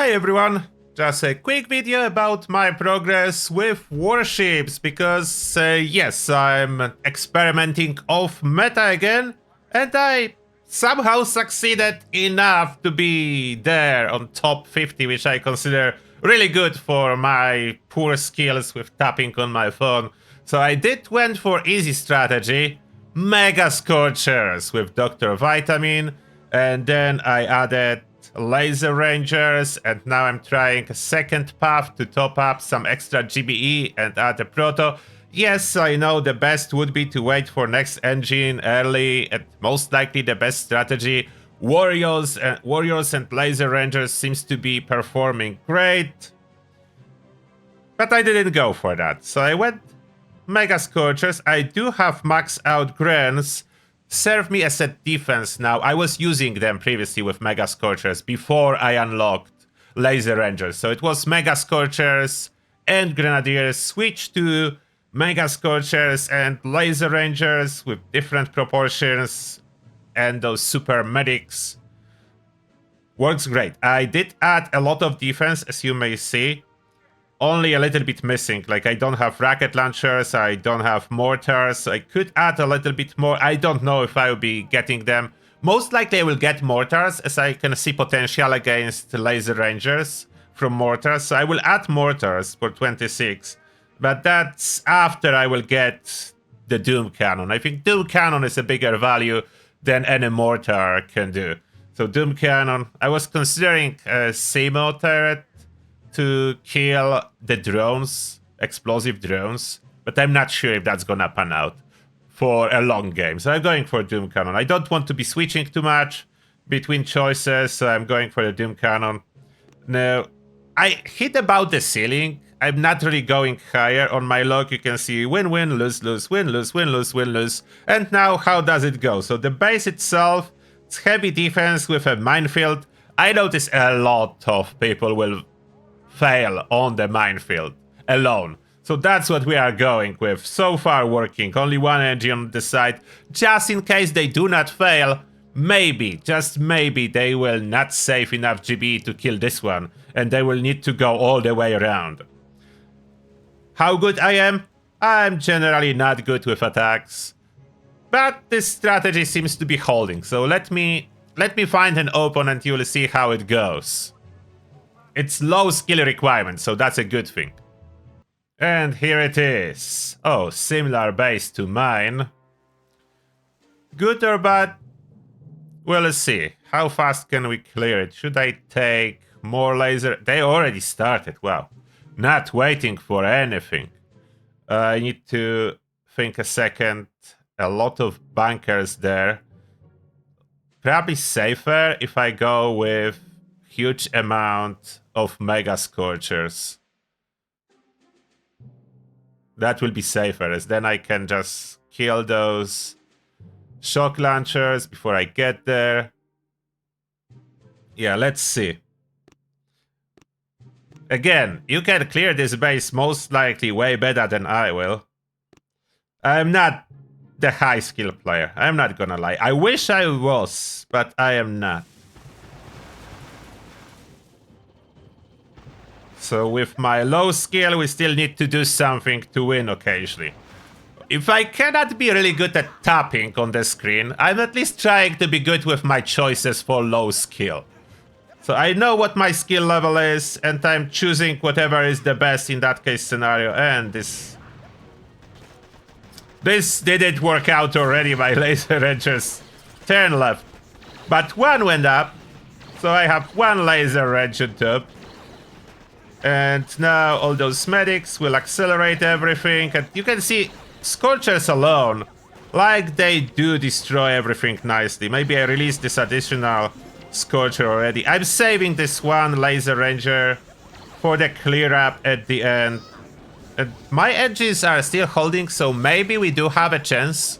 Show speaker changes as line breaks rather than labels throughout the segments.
Hi everyone! Just a quick video about my progress with Warships, because yes, I'm experimenting off meta again, and I somehow succeeded enough to be there on top 50, which I consider really good for my poor skills with tapping on my phone. So I went for easy strategy, MegaScorchers with Dr. Vitamin, and then I added Laser Rangers, and now I'm trying a second path to top up some extra GBE and add a Proto. Yes, I know the best would be to wait for next engine early, and most likely the best strategy. Warriors and Laser Rangers seems to be performing great, but I didn't go for that, so I went MegaScorchers. I do have max out Grens. Serve me as a defense now. I was using them previously with MegaScorchers before I unlocked Laser Rangers. So it was MegaScorchers and Grenadiers switched to MegaScorchers and Laser Rangers with different proportions, and those super medics. Works great. I did add a lot of defense, as you may see. Only a little bit missing, like I don't have rocket launchers, I don't have mortars. I could add a little bit more. I don't know if I will be getting them. Most likely I will get mortars, as I can see potential against Laser Rangers from mortars. So I will add mortars for 26, but that's after I will get the Doom Cannon. I think Doom Cannon is a bigger value than any mortar can do. So Doom Cannon, I was considering a Simo turret to kill the drones, explosive drones, but I'm not sure if that's gonna pan out for a long game. So I'm going for Doom Cannon. I don't want to be switching too much between choices, so I'm going for the Doom Cannon. Now, I hit about the ceiling. I'm not really going higher. On my log, you can see win-win, lose-lose, win-lose, win-lose, win-lose. And now, how does it go? So the base itself, it's heavy defense with a minefield. I notice a lot of people will fail on the minefield alone. So that's what we are going with. So far working. Only one engine on the side. Just in case they do not fail, maybe, just maybe, they will not save enough GB to kill this one, and they will need to go all the way around. How good I am? I'm generally not good with attacks, but this strategy seems to be holding. So let me find an opponent. You will see how it goes. It's low skill requirement, so that's a good thing. And here it is. Oh, similar base to mine. Good or bad? Well, let's see. How fast can we clear it? Should I take more laser? They already started. Wow. Not waiting for anything. I need to think a second. A lot of bunkers there. Probably safer if I go with huge amount of MegaScorchers. That will be safer, as then I can just kill those shock launchers before I get there. Yeah, let's see. Again, you can clear this base most likely way better than I will. I'm not the high skill player, I'm not gonna lie. I wish I was, but I am not. So with my low skill, we still need to do something to win occasionally. If I cannot be really good at tapping on the screen, I'm at least trying to be good with my choices for low skill. So I know what my skill level is, and I'm choosing whatever is the best in that case scenario. And this didn't work out already. My Laser Rangers turn left, but one went up, so I have one Laser Ranger top. And now all those medics will accelerate everything, and you can see Scorchers alone, like they do destroy everything nicely. Maybe I released this additional Scorcher already. I'm saving this one Laser Ranger for the clear up at the end. And my edges are still holding, so maybe we do have a chance.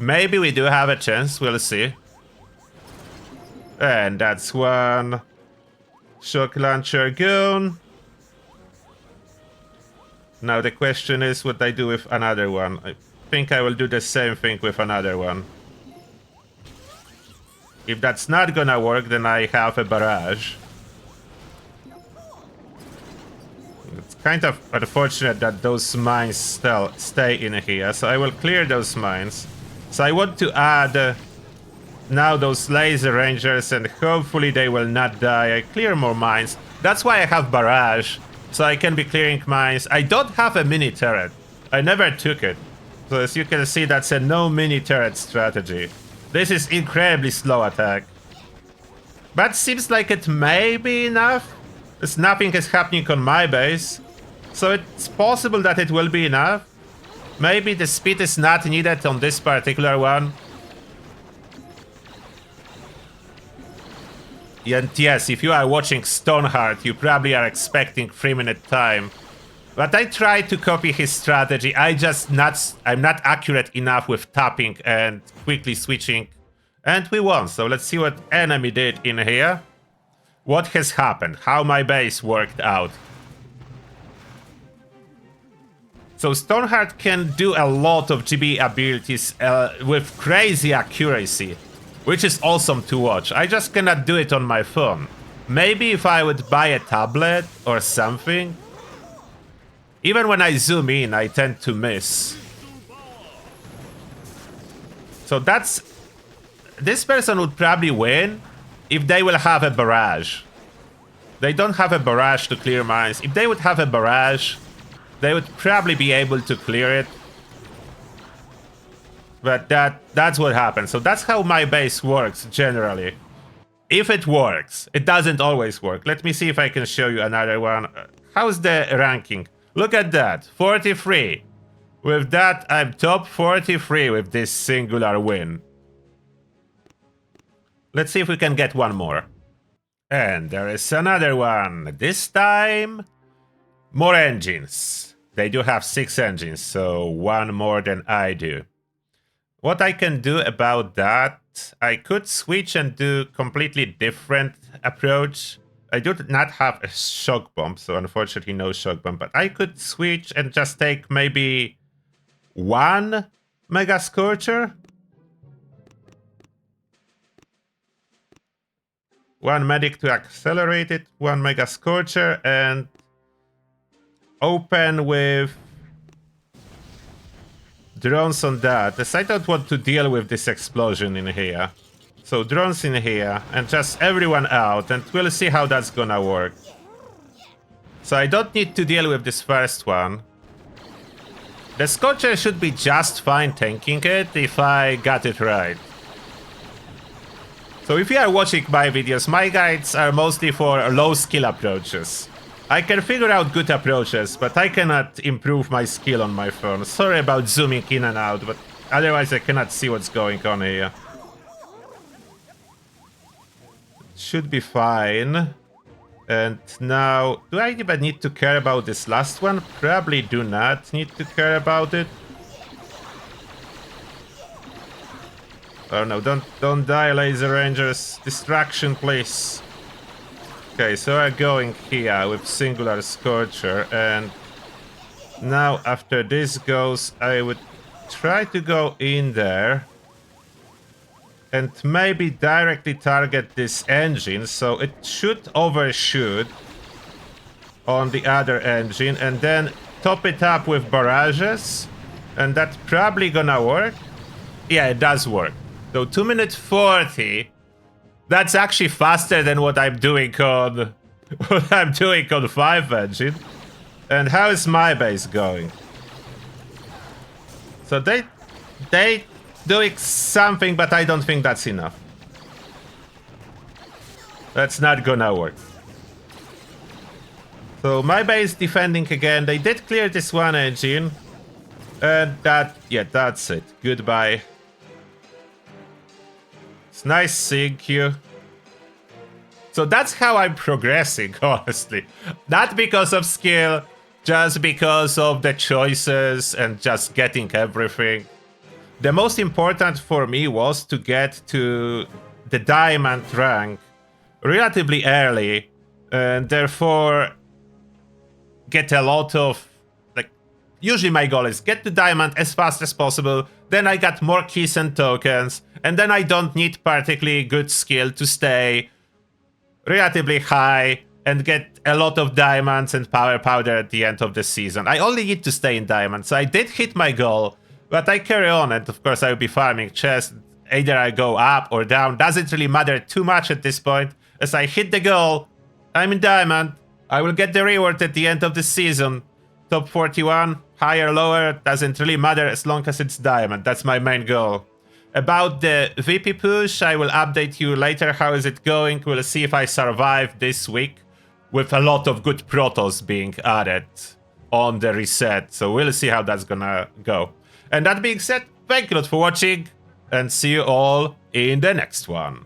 Maybe we do have a chance, we'll see. And that's one shock launcher gone. Now the question is what I do with another one. I think I will do the same thing with another one. If that's not gonna work, then I have a barrage. It's kind of unfortunate that those mines still stay in here, so I will clear those mines. So I want to add now those laser rangers, and hopefully they will not die. I clear more mines. That's why I have barrage, so I can be clearing mines. I don't have a mini turret. I never took it. So as you can see, that's a no mini turret strategy. This is incredibly slow attack. But seems like it may be enough. As nothing is happening on my base. So it's possible that it will be enough. Maybe the speed is not needed on this particular one. And yes, if you are watching Stoneheart, you probably are expecting 3-minute time. But I tried to copy his strategy. I'm not accurate enough with tapping and quickly switching. And we won. So let's see what enemy did in here. What has happened? How my base worked out. So Stoneheart can do a lot of GB abilities with crazy accuracy, which is awesome to watch. I just cannot do it on my phone. Maybe if I would buy a tablet or something. Even when I zoom in, I tend to miss. So this person would probably win if they will have a barrage. They don't have a barrage to clear mines. If they would have a barrage, they would probably be able to clear it. But that's what happens. So that's how my base works generally. If it works. It doesn't always work. Let me see if I can show you another one. How's the ranking? Look at that. 43. With that, I'm top 43 with this singular win. Let's see if we can get one more. And there is another one. This time, more engines. They do have 6 engines, so one more than I do. What I can do about that, I could switch and do completely different approach. I do not have a shock bomb, so unfortunately no shock bomb, but I could switch and just take maybe one MegaScorcher. One medic to accelerate it, one MegaScorcher, and open with drones on that, as I don't want to deal with this explosion in here. So drones in here, and just everyone out, and we'll see how that's gonna work. So I don't need to deal with this first one. The Scorcher should be just fine tanking it if I got it right. So if you are watching my videos, my guides are mostly for low skill approaches. I can figure out good approaches, but I cannot improve my skill on my phone. Sorry about zooming in and out, but otherwise I cannot see what's going on here. Should be fine. And now, do I even need to care about this last one? Probably do not need to care about it. Oh no, don't die, laser rangers. Distraction, please. Okay, so I'm going here with singular Scorcher, and now after this goes, I would try to go in there and maybe directly target this engine, so it should overshoot on the other engine, and then top it up with barrages, and that's probably gonna work. Yeah, it does work. So 2 minutes 40. That's actually faster than what I'm doing on 5 engine. And how is my base going? So they doing something, but I don't think that's enough. That's not gonna work. So my base defending again. They did clear this one engine. And that's it. Goodbye. It's nice seeing you. So that's how I'm progressing, honestly. Not because of skill, just because of the choices and just getting everything. The most important for me was to get to the diamond rank relatively early, and therefore get a lot of, like, usually my goal is get to diamond as fast as possible, then I got more keys and tokens, and then I don't need particularly good skill to stay relatively high and get a lot of diamonds and power powder at the end of the season. I only need to stay in diamonds, so I did hit my goal, but I carry on, and of course I will be farming chests. Either I go up or down, doesn't really matter too much at this point. As I hit the goal, I'm in diamond. I will get the reward at the end of the season. Top 41, higher, lower, doesn't really matter as long as it's diamond. That's my main goal. About the VP push, I will update you later. How is it going? We'll see if I survive this week with a lot of good protos being added on the reset. So we'll see how that's gonna go. And that being said, thank you a lot for watching, and see you all in the next one.